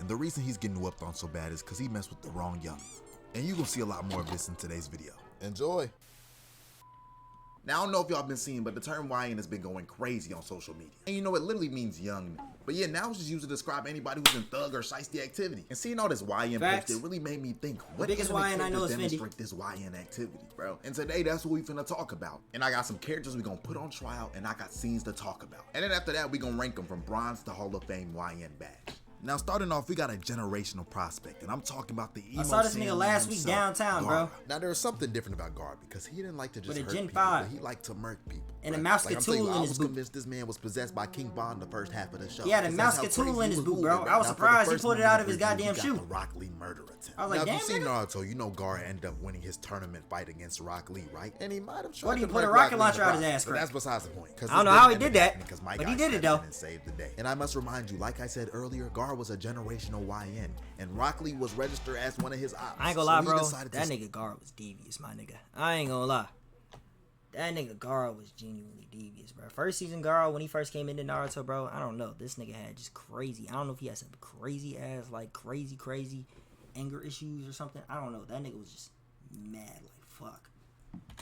And the reason he's getting whooped on so bad is because he messed with the wrong young. And you're gonna see a lot more of this in today's video. Enjoy. Now, I don't know if y'all been seeing, but the term YN has been going crazy on social media. And you know, it literally means young. But yeah, now it's just used to describe anybody who's in thug or shiesty activity. And seeing all this YN post, it really made me think, what biggest YN I know is demonstrate this YN activity, bro? And today, that's what we finna talk about. And I got some characters we gonna put on trial, and I got scenes to talk about. And then after that, we gonna rank them from bronze to Hall of Fame YN badge. Now, starting off, we got a generational prospect, and I'm talking about the emo. I saw this nigga last week downtown, bro. Now, there's something different about Gar because he didn't like to just hurt Gen people, 5. but he liked to murk people. And a mouse like, tool in his boot. I was convinced this man was possessed by King Bond the first half of the show. He had a mouse tool in his boot, bro. I was surprised he pulled it out of his goddamn shoe. The Rock Lee murder attempt. I was like, now, damn, if you've seen Naruto, you know Gar ended up winning his tournament fight against Rock Lee, right? And he might have tried What, he to put a murk rocket Rock launcher Lee out his ass, but that's besides the point. I don't know how he did that, but he did it though. And saved the day. And I must remind you, like I said earlier, Gar was a generational YN, and Rock Lee was registered as one of his ops. I ain't gonna lie, bro. That nigga Gar was devious, my nigga. I ain't gonna lie. That nigga Gar was genuinely devious, bro. First season Gar, when he first came into Naruto, bro, I don't know. This nigga had just crazy. I don't know if he had some crazy ass, like crazy anger issues or something. I don't know. That nigga was just mad, like fuck.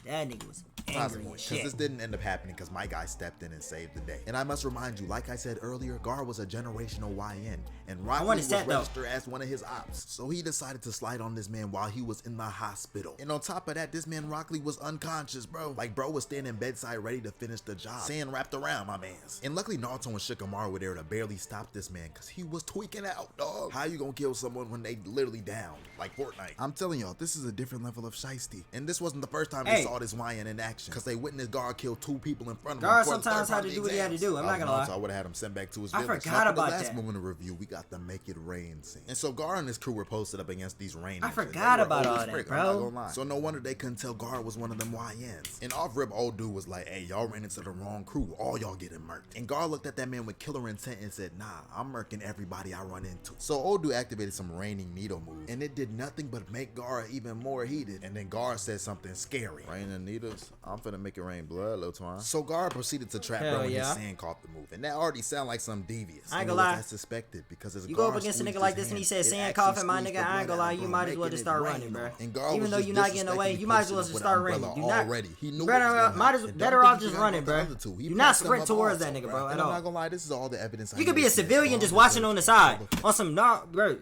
That nigga was angry as shit. Because this didn't end up happening because my guy stepped in and saved the day. And I must remind you, like I said earlier, Gar was a generational YN, and Rock Lee was registered as one of his ops. So he decided to slide on this man while he was in the hospital. And on top of that, this man Rock Lee was unconscious, bro. Like, bro was standing bedside ready to finish the job. Sand wrapped around my mans. And luckily Naruto and Shikamaru were there to barely stop this man because he was tweaking out, dog. How you gonna kill someone when they literally down? Like Fortnite. I'm telling y'all, this is a different level of shiesty. And this wasn't the first time they saw this YN in action, because they witnessed Gar kill 2 people in front of him. Gar sometimes had to do what he had to do. I'm not gonna lie. So I would have had him sent back to his village. I forgot about that. Last moment of review, we got the Make It Rain scene. And so Gar and his crew were posted up against these rain. I forgot about all that, bro. So no wonder they couldn't tell Gar was one of them YNs. And off rip, old dude was like, hey, y'all ran into the wrong crew. All y'all getting murked. And Gar looked at that man with killer intent and said, nah, I'm murking everybody I run into. So old dude activated some raining needle move, and it did nothing but make Gar even more heated. And then Gar said something scary. Raining needles? I'm finna make it rain blood, little twine. So Gar proceeded to trap bro when his sand caught the move, and that already sound like some devious. I ain't gonna lie. I suspected because as you go up against a nigga like this and he says sand coughing, my nigga, I ain't gonna lie, you might as well just start running, bro. Even though you're not getting away, you might as well just start running. You not better off just running, bro. You not sprint towards that nigga, bro, at all. I'm not gonna lie, this is all the evidence. You could be a civilian just watching on the side on some bro.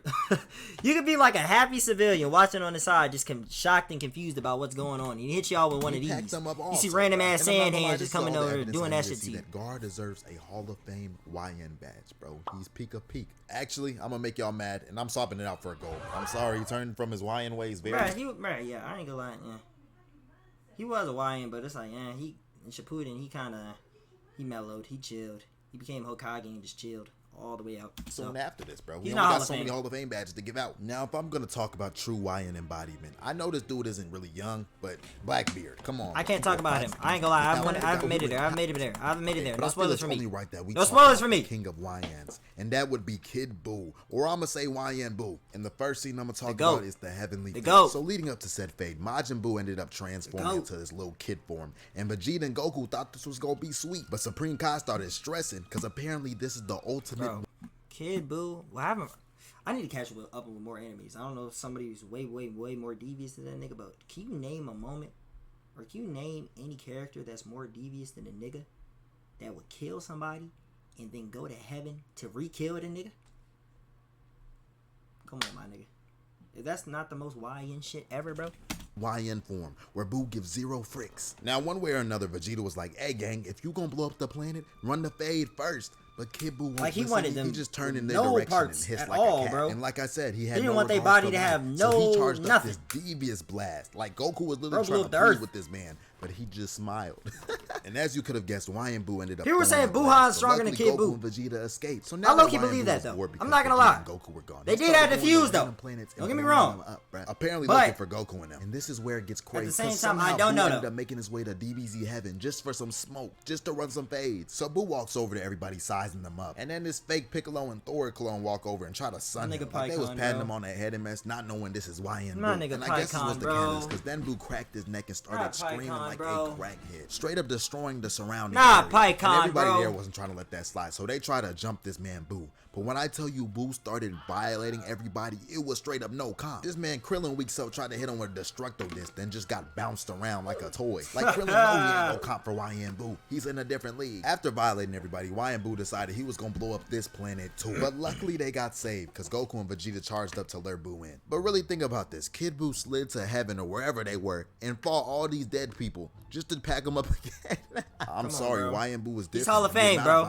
You could be like a happy civilian watching on the side, just shocked and confused about what's going on. He hit y'all with one of these. You see random ass sand hands just coming over doing that shit to you. That Gar deserves a Hall of Fame YN badge, bro. He's peak of peak. Actually, I'm gonna make y'all mad, and I'm swapping it out for a gold. I'm sorry, he turned from his YN ways very. Right, yeah, I ain't gonna lie, yeah. He was a YN, but it's like, yeah, he in Shippuden, he mellowed, he chilled, he became Hokage and just chilled all the way out. Soon after this, bro. We only got so many Hall of Fame badges to give out. Now, if I'm gonna talk about true YN embodiment, I know this dude isn't really young, but Blackbeard, come on. I can't talk about him. I ain't gonna lie. I haven't made it there. I haven't made it there. No spoilers for me. Right that we no spoilers for me. King of YNs, and that would be Kid Buu, or I'm gonna say YN Buu. And the first scene I'm gonna talk about is the Heavenly Fate. So leading up to said fate, Majin Buu ended up transforming into this little kid form, and Vegeta and Goku thought this was gonna be sweet, but Supreme Kai started stressing because apparently this is the ultimate. Bro. Kid Buu. Well, I need to catch up with more enemies. I don't know if somebody who's way more devious than that nigga, but can you name a moment, or can you name any character that's more devious than a nigga that would kill somebody and then go to heaven to re-kill the nigga? Come on, my nigga. If that's not the most YN shit ever, bro. YN form, where Buu gives 0 fricks. Now, one way or another, Vegeta was like, hey, gang, if you gonna blow up the planet, run the fade first. But Kid Buu like he wanted them, he just turned in their direction and hissed like a cat. Bro. And like I said, he didn't want their body to have no so he charged nothing. up this devious blast. Like Goku was literally trying to plead with this man, but he just smiled. And as you could have guessed, YN Buu ended up. People were saying Buhan's stronger than Kid Buu. And Vegeta escaped. So now I low-key believe that though. I'm not gonna lie. Goku were gone. They did have the fuse though. Don't get me wrong. Apparently looking for Goku and them. And this is where it gets crazy. At the same time, I don't know though. Ended up making his way to DBZ heaven just for some smoke, just to run some fades. So Buu walks over to everybody, sizing them up, and then this fake Piccolo and Thor clone walk over and try to sun him. Like they was patting him on the head and mess, not knowing this is YN Buu. And I guess this was the catalyst, because then Buu cracked his neck and started screaming like a crackhead, straight up destroying the surrounding area. And everybody there wasn't trying to let that slide, so they try to jump this man Buu. But when I tell you Boo started violating everybody, it was straight up no comp. This man Krillin weeks up tried to hit him with a Destructo Disc, then just got bounced around like a toy. Like Krillin know he ain't no comp for YN Boo. He's in a different league. After violating everybody, YN Boo decided he was gonna blow up this planet too. But luckily they got saved, because Goku and Vegeta charged up to lure Boo in. But really think about this. Kid Boo slid to heaven or wherever they were and fought all these dead people just to pack them up again. I'm sorry, YN Boo was different. He's Hall of Fame, bro.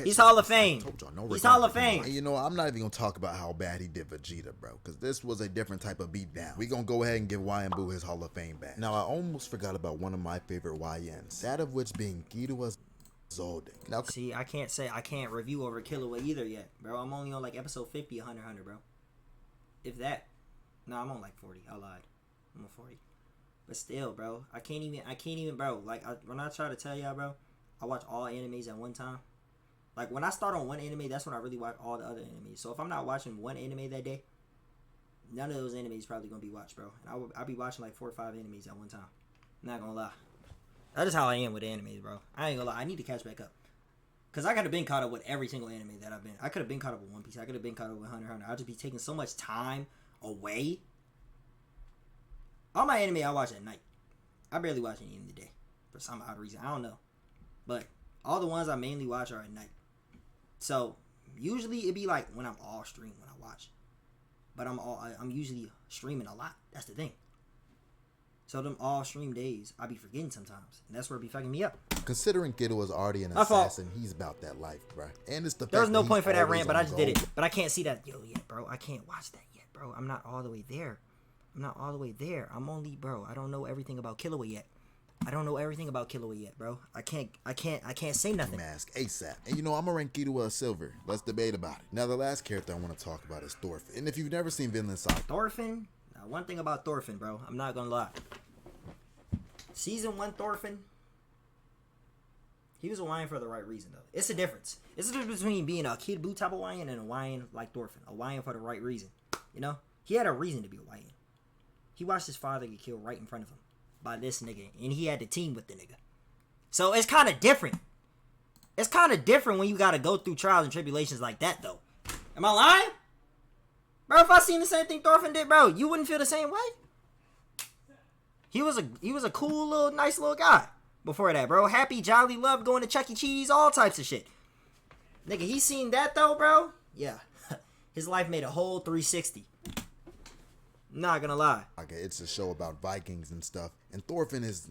He's Hall of Fame. He's Hall of Fame. And you know, I'm not even gonna talk about how bad he did Vegeta, bro, because this was a different type of beatdown. We gonna go ahead and give YN Boo his Hall of Fame back. Now, I almost forgot about one of my favorite YNs, that of which being Ghidorah Zoldyck. Now, see, I can't review over Killua either yet, bro. I'm only on like episode 50 of Hunter x Hunter, bro. If that. No, I'm on like 40. I lied. I'm on 40. But still, bro, I can't even, bro. Like, when I try to tell y'all, bro, I watch all animes at one time. Like, when I start on one anime, that's when I really watch all the other animes. So if I'm not watching one anime that day, none of those animes probably gonna be watched, bro. And I'll be watching like 4 or 5 animes at one time. I'm not gonna lie. That is how I am with animes, bro. I ain't gonna lie. I need to catch back up. Because I could have been caught up with every single anime that I've been. I could have been caught up with One Piece. I could have been caught up with Hunter x Hunter. I'll just be taking so much time away. All my anime I watch at night. I barely watch any in the day. For some odd reason. I don't know. But all the ones I mainly watch are at night. So, usually it be like when I'm all stream when I watch. But I'm usually streaming a lot. That's the thing. So them all stream days, I be forgetting sometimes. And that's where it be fucking me up. Considering Kiddo is already an assassin, he's about that life, bro. And it's the there was no point for that rant, but I just did it. But I can't see that yet, bro. I can't watch that yet, bro. I'm not all the way there. I'm only, bro. I don't know everything about Killua yet. Bro. I can't say nothing. Mask ASAP. And you know, I'm gonna rank Ghidorah a silver. Let's debate about it. Now, the last character I want to talk about is Thorfinn. And if you've never seen Vinland Saga, Thorfinn. Now, one thing about Thorfinn, bro. I'm not gonna lie. Season 1 Thorfinn. He was a YN for the right reason, though. It's a difference. It's a difference between being a Kid Buu type of YN and a YN like Thorfinn. A YN for the right reason. You know? He had a reason to be a YN. He watched his father get killed right in front of him by this nigga, and he had to team with the nigga. So it's kind of different. It's kind of different when you got to go through trials and tribulations like that, though. Am I lying? Bro, if I seen the same thing Thorfinn did, bro, you wouldn't feel the same way? He was a cool little, nice little guy before that, bro. Happy, jolly, loved going to Chuck E. Cheese, all types of shit. Nigga, he seen that, though, bro? Yeah. His life made a whole 360. Not gonna lie. Okay, it's a show about Vikings and stuff. And Thorfinn is,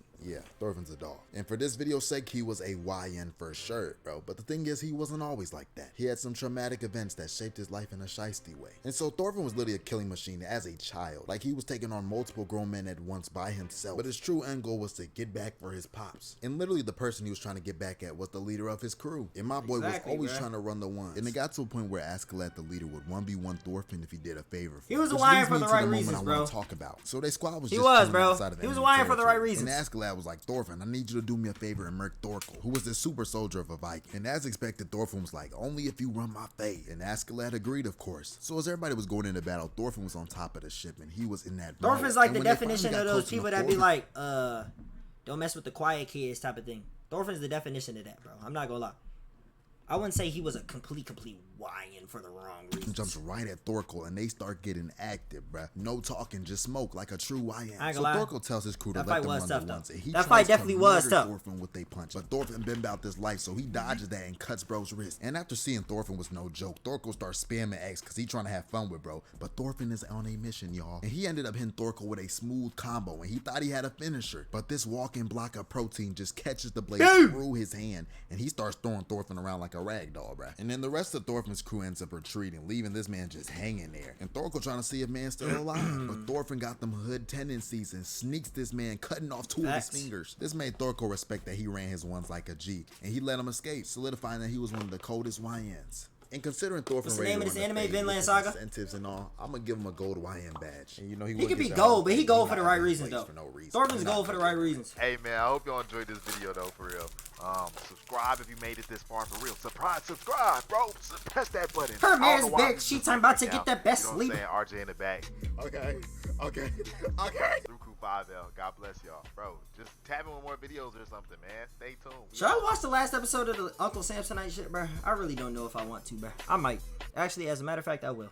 Thorfinn's a dog. And for this video's sake, he was a YN for sure, bro. But the thing is, he wasn't always like that. He had some traumatic events that shaped his life in a shiesty way. And so Thorfinn was literally a killing machine as a child. Like, he was taking on multiple grown men at once by himself. But his true end goal was to get back for his pops. And literally the person he was trying to get back at was the leader of his crew. And my boy was always trying to run the ones. And it got to a point where Askeladd, the leader, would 1v1 Thorfinn if he did a favor for him. He was a YN for the right reasons, bro. Talk about. So their squad was He was, bro. He was a YN for the right reasons. And Askeladd was like, Thorfinn, I need you to do me a favor and murk Thorkel, who was the super soldier of a Viking. And as expected, Thorfinn was like, only if you run my fate. And Askeladd agreed, of course. So as everybody was going into battle, Thorfinn was on top of the ship, and he was in that mode. Thorfinn's like the definition of those people that be like, don't mess with the quiet kids type of thing. Thorfinn's the definition of that, bro. I'm not gonna lie. I wouldn't say he was a complete YN for the wrong reasons. Jumps right at Thorkel and they start getting active, bruh. No talking, just smoke like a true YN. So Thorkel tells his crew to let them run the ones. That fight definitely was tough. Thorfinn with they punch, but Thorfinn been about this life, so he dodges that and cuts bro's wrist. And after seeing Thorfinn was no joke, Thorkel starts spamming X because he trying to have fun with bro. But Thorfinn is on a mission, y'all. And he ended up hitting Thorkel with a smooth combo, and he thought he had a finisher. But this walking block of protein just catches the blade through his hand, and he starts throwing Thorfinn around like a rag doll, bruh. And then the rest of Thorfinn's crew ends up retreating, leaving this man just hanging there. And Thorkel trying to see if man's still alive. But Thorfinn got them hood tendencies and sneaks this man, cutting off 2 of his fingers. This made Thorkel respect that he ran his ones like a G, and he let him escape, solidifying that he was one of the coldest YNs. And considering Thorfinn, what's the name of this anime, Vinland Saga? Incentives and all, I'm gonna give him a gold YN badge. And you know, he could be gold, but he gold for the right reasons though. Thorfinn's gold for the right reasons. Hey man, I hope y'all enjoyed this video though, for real. Subscribe if you made it this far, for real. Subscribe, bro. Press that button. Her man's bitch. She talking about to get the best sleep. RJ in the back. Okay. 5L. God bless y'all, bro. Just tap in with more videos or something, man. Stay tuned. Should I watch the last episode of the Uncle Samsonite shit, bro? I really don't know if I want to, bro. I might. Actually, as a matter of fact, I will.